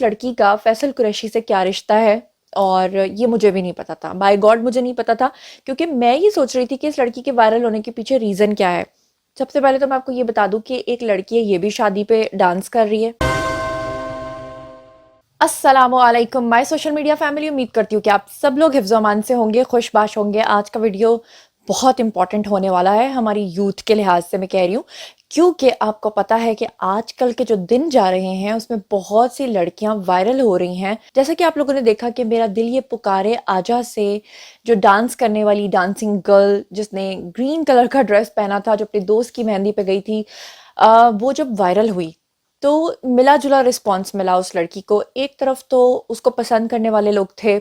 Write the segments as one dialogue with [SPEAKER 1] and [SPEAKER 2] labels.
[SPEAKER 1] लड़की का फैसल कुरैशी से क्या रिश्ता है और ये मुझे भी नहीं पता था। बाय गॉड मुझे नहीं पता था, क्योंकि मैं ये सोच रही थी कि इस लड़की के वायरल होने के पीछे रीज़न क्या है। सबसे पहले तो मैं आपको ये बता दूं कि एक लड़की है, ये भी शादी पे डांस कर रही है। अस्सलामुअलैकुम माय सोशल मीडिया फैमिली, उम्मीद करती हूँ कि आप सब लोग हिफ्ज़ अमान से होंगे, खुशबाश होंगे। आज का वीडियो बहुत इंपॉर्टेंट होने वाला है हमारी यूथ के लिहाज से, मैं कह रही हूँ, क्योंकि आपको पता है कि आजकल के जो दिन जा रहे हैं उसमें बहुत सी लड़कियां वायरल हो रही हैं। जैसा कि आप लोगों ने देखा कि मेरा दिल ये पुकारे आजा से जो डांस करने वाली डांसिंग गर्ल, जिसने ग्रीन कलर का ड्रेस पहना था, जो अपने दोस्त की मेहंदी पे गई थी, वो जब वायरल हुई तो मिला जुला रिस्पॉन्स मिला उस लड़की को। एक तरफ तो उसको पसंद करने वाले लोग थे,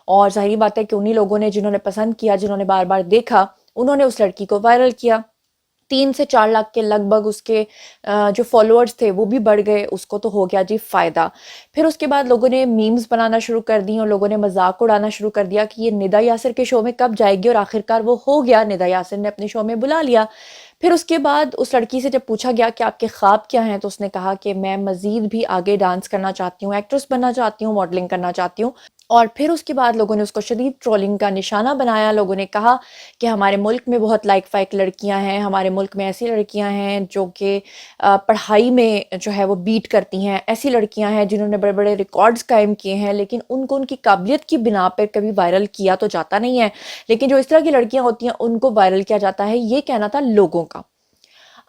[SPEAKER 1] और जाहिर बात है कि उन्हीं लोगों ने, जिन्होंने पसंद किया, जिन्होंने बार बार देखा, उन्होंने उस लड़की को वायरल किया। 3 से 4 लाख के लगभग उसके जो फॉलोअर्स थे वो भी बढ़ गए, उसको तो हो गया जी फ़ायदा। फिर उसके बाद लोगों ने मीम्स बनाना शुरू कर दी और लोगों ने मजाक उड़ाना शुरू कर दिया कि ये निदा यासिर के शो में कब जाएगी, और आखिरकार वो हो गया, निदा यासिर ने अपने शो में बुला लिया। फिर उसके बाद उस लड़की से जब पूछा गया कि आपके ख्वाब क्या हैं, तो उसने कहा कि मैं मज़ीद भी आगे डांस करना चाहती हूँ, एक्ट्रेस बनना चाहती हूँ, मॉडलिंग करना चाहती हूँ। और फिर उसके बाद लोगों ने उसको शदीद ट्रोलिंग का निशाना बनाया। लोगों ने कहा कि हमारे मुल्क में बहुत लाइक फ़ाइक लड़कियां हैं, हमारे मुल्क में ऐसी लड़कियां हैं जो कि पढ़ाई में जो है वो बीट करती हैं, ऐसी लड़कियां हैं जिन्होंने बड़े बड़े रिकॉर्ड्स कायम किए हैं, लेकिन उनको उनकी काबिलियत की बिना पर कभी वायरल किया तो जाता नहीं है। लेकिन जो इस तरह की लड़कियां होती हैं उनको वायरल किया जाता है, ये कहना था लोगों का।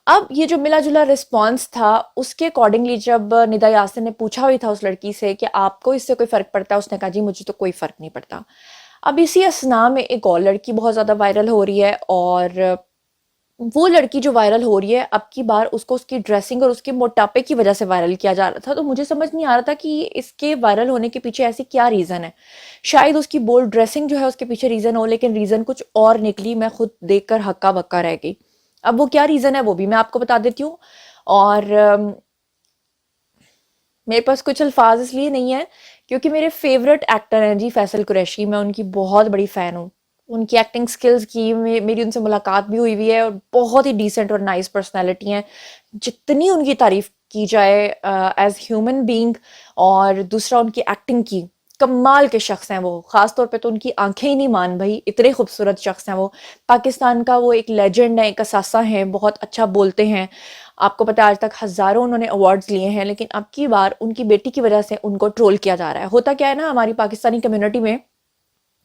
[SPEAKER 1] अब ये जो मिला जुला रिस्पॉन्स था, उसके अकॉर्डिंगली जब निदा यासिन ने पूछा भी था उस लड़की से कि आपको इससे कोई फ़र्क पड़ता है, उसने कहा जी मुझे तो कोई फ़र्क नहीं पड़ता। अब इसी असना में एक और लड़की बहुत ज़्यादा वायरल हो रही है, और वो लड़की जो वायरल हो रही है, अब की बार उसको उसकी ड्रेसिंग और उसके मोटापे की वजह से वायरल किया जा रहा था। तो मुझे समझ नहीं आ रहा था कि इसके वायरल होने के पीछे ऐसी क्या रीज़न है। शायद उसकी बोल्ड ड्रेसिंग जो है उसके पीछे रीज़न हो, लेकिन रीज़न कुछ और निकली। मैं खुद देखकर हक्का बक्का रह गई। अब वो क्या रीज़न है वो भी मैं आपको बता देती हूँ। और मेरे पास कुछ अल्फाज इसलिए नहीं है क्योंकि मेरे फेवरेट एक्टर हैं जी फैसल कुरैशी, मैं उनकी बहुत बड़ी फ़ैन हूँ। उनकी एक्टिंग स्किल्स की मेरी उनसे मुलाकात भी हुई हुई है, और बहुत ही डिसेंट और नाइस पर्सनैलिटी हैं। जितनी उनकी तारीफ़ की जाए एज़ ह्यूमन बीइंग, और दूसरा उनकी एक्टिंग की, कमाल के शख्स हैं वो। ख़ास तौर पे तो उनकी आंखें ही नहीं मान भई, इतने खूबसूरत शख्स हैं वो। पाकिस्तान का वो एक लेजेंड है, एक असासा हैं, बहुत अच्छा बोलते हैं। आपको पता है आज तक हज़ारों उन्होंने अवार्ड्स लिए हैं, लेकिन अब की बार उनकी बेटी की वजह से उनको ट्रोल किया जा रहा है। होता क्या है ना, हमारी पाकिस्तानी कम्युनिटी में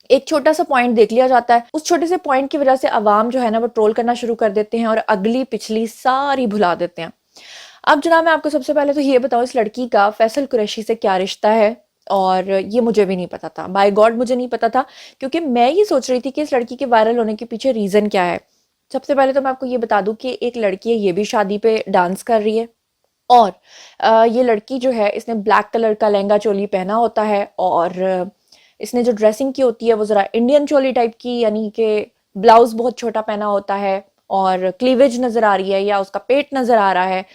[SPEAKER 1] एक छोटा सा पॉइंट देख लिया जाता है, उस छोटे से पॉइंट की वजह से अवाम जो है ना वो ट्रोल करना शुरू कर देते हैं और अगली पिछली सारी भुला देते हैं। अब जनाब मैं आपको सबसे पहले तो ये बताऊं, इस लड़की का फैसल कुरैशी से क्या रिश्ता है, और ये मुझे भी नहीं पता था। बाय गॉड मुझे नहीं पता था, क्योंकि मैं ये सोच रही थी कि इस लड़की के वायरल होने के पीछे रीज़न क्या है। सबसे पहले तो मैं आपको ये बता दूं कि एक लड़की है, ये भी शादी पे डांस कर रही है। और ये लड़की जो है, इसने ब्लैक कलर का लहंगा चोली पहना होता है, और इसने जो ड्रेसिंग की होती है वो ज़रा इंडियन चोली टाइप की, यानी कि ब्लाउज बहुत छोटा पहना होता है और क्लीवेज नज़र आ रही है या उसका पेट नज़र आ रहा है।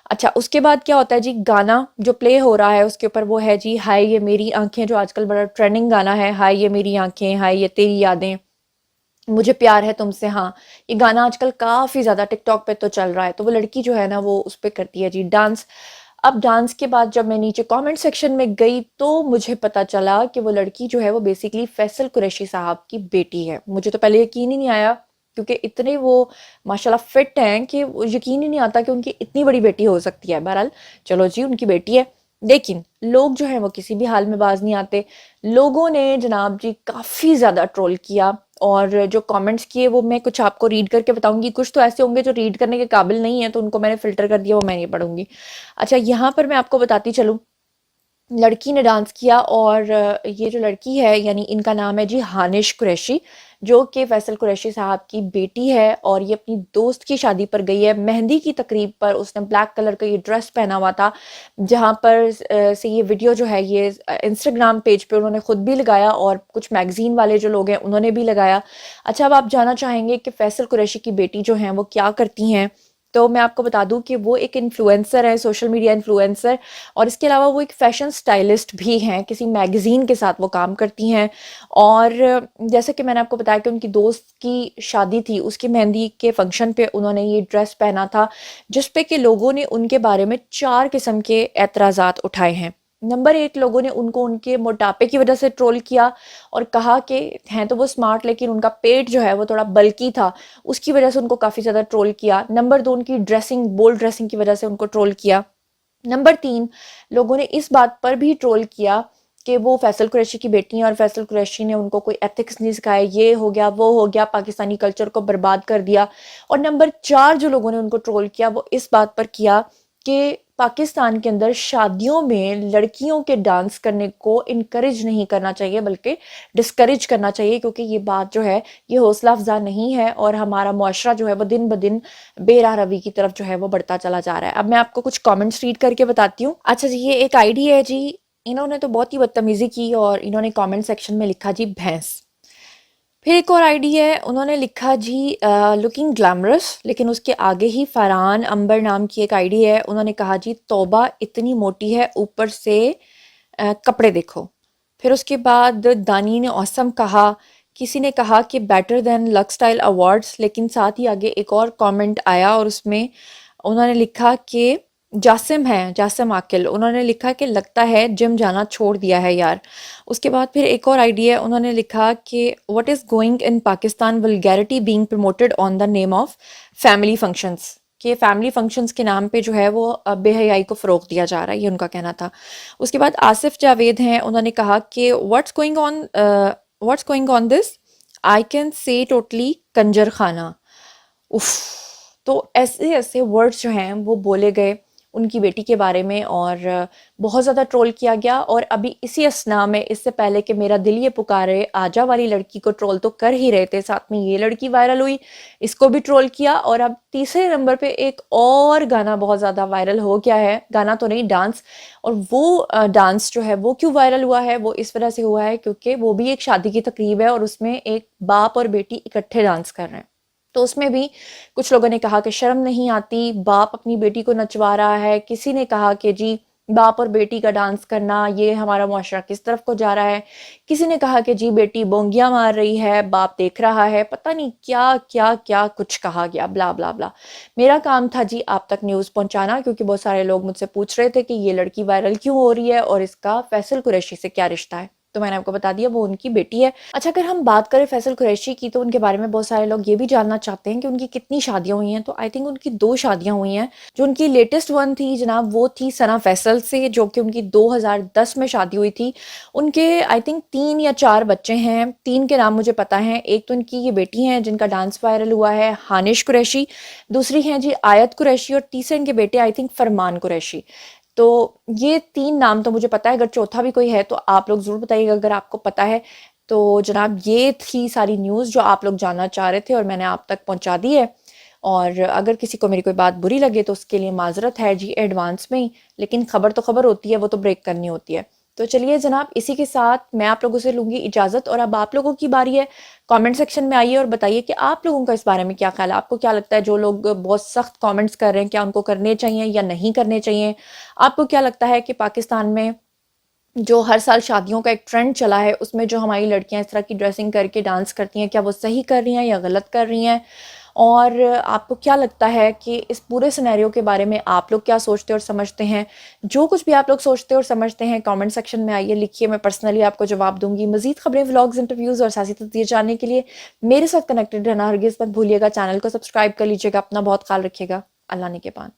[SPEAKER 1] अच्छा, उसके बाद क्या होता है जी, गाना जो प्ले हो रहा है उसके ऊपर वो है जी हाय ये मेरी आंखें, जो आजकल बड़ा ट्रेंडिंग गाना है, हाय ये मेरी आंखें, हाय ये तेरी यादें, मुझे प्यार है तुमसे। हाँ, ये गाना आजकल काफ़ी ज़्यादा टिकटॉक पे तो चल रहा है। तो वो लड़की जो है ना वो उस पे करती है जी डांस। अब डांस के बाद जब मैं नीचे कमेंट सेक्शन में गई तो मुझे पता चला कि वो लड़की जो है वो बेसिकली फैसल कुरैशी साहब की बेटी है। मुझे तो पहले यकीन ही नहीं आया, क्योंकि इतने वो माशाल्लाह फिट हैं कि वो यकीन ही नहीं आता कि उनकी इतनी बड़ी बेटी हो सकती है। बहरहाल चलो जी, उनकी बेटी है, लेकिन लोग जो हैं वो किसी भी हाल में बाज नहीं आते। लोगों ने जनाब जी काफ़ी ज़्यादा ट्रोल किया, और जो कमेंट्स किए वो मैं कुछ आपको रीड करके बताऊंगी। कुछ तो ऐसे होंगे जो रीड करने के काबिल नहीं है, तो उनको मैंने फ़िल्टर कर दिया, वो मैं नहीं पढ़ूंगी। अच्छा, यहाँ पर मैं आपको बताती चलूँ, लड़की ने डांस किया, और ये जो लड़की है यानी इनका नाम है जी हानिश कुरैशी, जो कि फैसल कुरैशी साहब की बेटी है, और ये अपनी दोस्त की शादी पर गई है। मेहंदी की तकरीब पर उसने ब्लैक कलर का ये ड्रेस पहना हुआ था, जहाँ पर से ये वीडियो जो है ये इंस्टाग्राम पेज पे उन्होंने खुद भी लगाया, और कुछ मैगजीन वाले जो लोग हैं उन्होंने भी लगाया। अच्छा, अब आप जानना चाहेंगे कि फैसल कुरैशी की बेटी जो हैं वो क्या करती हैं, तो मैं आपको बता दूं कि वो एक इन्फ्लुएंसर है, सोशल मीडिया इन्फ्लुएंसर, और इसके अलावा वो एक फ़ैशन स्टाइलिस्ट भी हैं, किसी मैगज़ीन के साथ वो काम करती हैं। और जैसे कि मैंने आपको बताया कि उनकी दोस्त की शादी थी, उसकी मेहंदी के फंक्शन पे उन्होंने ये ड्रेस पहना था, जिस पे कि लोगों ने उनके बारे में 4 किस्म के एतराज़ात उठाए हैं। नंबर 1 लोगों ने उनको उनके मोटापे की वजह से ट्रोल किया और कहा कि हैं तो वो स्मार्ट लेकिन उनका पेट जो है वो थोड़ा बल्की था, उसकी वजह से उनको काफ़ी ज़्यादा ट्रोल किया। नंबर 2 उनकी ड्रेसिंग, बोल्ड ड्रेसिंग की वजह से उनको ट्रोल किया। नंबर 3 लोगों ने इस बात पर भी ट्रोल किया कि वो फैसल कुरैशी की बेटी हैं और फैसल कुरैशी ने उनको कोई एथिक्स नहीं सिखाया, ये हो गया, वो हो गया, पाकिस्तानी कल्चर को बर्बाद कर दिया। और नंबर 4 जो लोगों ने उनको ट्रोल किया वो इस बात पर किया कि पाकिस्तान के अंदर शादियों में लड़कियों के डांस करने को इनकरेज नहीं करना चाहिए बल्कि डिस्करेज करना चाहिए, क्योंकि ये बात जो है ये हौसला अफजा नहीं है और हमारा मुआशरा जो है वो दिन ब दिन बेराह रवी की तरफ जो है वो बढ़ता चला जा रहा है। अब मैं आपको कुछ कमेंट्स रीड करके बताती हूँ। अच्छा जी, ये एक आईडी है जी, इन्होंने तो बहुत ही बदतमीजी की और इन्होंने कमेंट सेक्शन में लिखा जी भैंस। फिर एक और आईडी है, उन्होंने लिखा जी लुकिंग ग्लैमरस, लेकिन उसके आगे ही फरहान अंबर नाम की एक आईडी है, उन्होंने कहा जी तौबा इतनी मोटी है ऊपर से कपड़े देखो। फिर उसके बाद दानी ने औसम कहा, किसी ने कहा कि better than luck style awards, लेकिन साथ ही आगे एक और कमेंट आया और उसमें उन्होंने लिखा कि जासिम है, जासिम आकिल, उन्होंने लिखा कि लगता है जिम जाना छोड़ दिया है यार। उसके बाद फिर एक और आईडी है, उन्होंने लिखा कि what is going in Pakistan, vulgarity being promoted on the name of family functions, कि फैमिली फंक्शंस के नाम पे जो है वो बेहयाई को फ़रोग दिया जा रहा है, ये उनका कहना था। उसके बाद आसिफ जावेद हैं, उन्होंने कहा कि what's going on this, I can say totally Kanjar खाना। उफ। तो ऐसे ऐसे वर्ड्स जो हैं वो बोले गए उनकी बेटी के बारे में और बहुत ज़्यादा ट्रोल किया गया। और अभी इसी असना में, इससे पहले कि मेरा दिल ये पुकारे, आजा वाली लड़की को ट्रोल तो कर ही रहे थे, साथ में ये लड़की वायरल हुई, इसको भी ट्रोल किया। और अब तीसरे नंबर पे एक और गाना बहुत ज़्यादा वायरल हो गया है, गाना तो नहीं, डांस। और वो डांस जो है वो क्यों वायरल हुआ है, वो इस वजह से हुआ है क्योंकि वो भी एक शादी की तकरीब है और उसमें एक बाप और बेटी इकट्ठे डांस कर रहे हैं। तो उसमें भी कुछ लोगों ने कहा कि शर्म नहीं आती, बाप अपनी बेटी को नचवा रहा है। किसी ने कहा कि जी बाप और बेटी का डांस करना, ये हमारा मुआशरा किस तरफ को जा रहा है। किसी ने कहा कि जी बेटी बोंगियां मार रही है, बाप देख रहा है। पता नहीं क्या क्या क्या कुछ कहा गया, ब्ला ब्ला ब्ला। मेरा काम था जी आप तक न्यूज़ पहुंचाना, क्योंकि बहुत सारे लोग मुझसे पूछ रहे थे कि ये लड़की वायरल क्यों हो रही है और इसका फैसल कुरैशी से क्या रिश्ता है। तो मैंने आपको बता दिया वो उनकी बेटी है। अच्छा, अगर हम बात करें फैसल कुरैशी की तो उनके बारे में बहुत सारे लोग ये भी जानना चाहते हैं कि उनकी कितनी शादियां हुई हैं। तो आई थिंक उनकी 2 शादियां हुई हैं। जो उनकी लेटेस्ट वन थी जनाब, वो थी सना फैसल से, जो कि उनकी 2010 में शादी हुई थी। उनके आई थिंक 3 या 4 बच्चे हैं, 3 के नाम मुझे पता है। एक तो उनकी ये बेटी हैं जिनका डांस वायरल हुआ है, हानिश कुरैशी, दूसरी हैं जी आयत कुरैशी और तीसरे इनके बेटे आई थिंक फरमान कुरैशी। तो ये 3 नाम तो मुझे पता है, अगर चौथा भी कोई है तो आप लोग ज़रूर बताइएगा अगर आपको पता है। तो जनाब ये थी सारी न्यूज़ जो आप लोग जानना चाह रहे थे और मैंने आप तक पहुंचा दी है। और अगर किसी को मेरी कोई बात बुरी लगे तो उसके लिए माज़रत है जी एडवांस में ही, लेकिन खबर तो खबर होती है, वो तो ब्रेक करनी होती है। तो चलिए जनाब, इसी के साथ मैं आप लोगों से लूँगी इजाज़त और अब आप लोगों की बारी है। कमेंट सेक्शन में आइए और बताइए कि आप लोगों का इस बारे में क्या ख्याल है। आपको क्या लगता है जो लोग बहुत सख्त कमेंट्स कर रहे हैं, क्या उनको करने चाहिए या नहीं करने चाहिए? आपको क्या लगता है कि पाकिस्तान में जो हर साल शादियों का एक ट्रेंड चला है उसमें जो हमारी लड़कियां इस तरह की ड्रेसिंग करके डांस करती हैं, क्या वो सही कर रही हैं या गलत कर रही हैं? और आपको क्या लगता है कि इस पूरे सिनेरियो के बारे में आप लोग क्या सोचते और समझते हैं? जो कुछ भी आप लोग सोचते और समझते हैं कमेंट सेक्शन में आइए लिखिए, मैं पर्सनली आपको जवाब दूंगी। मजीद खबरें, व्लॉग्स, इंटरव्यूज़ और सियासी तस्वीर जानने के लिए मेरे साथ कनेक्टेड रहना हरगिज़ मत भूलिएगा। चैनल को सब्सक्राइब कर लीजिएगा। अपना बहुत ख्याल रखिएगा। अल्लाह ने के पान।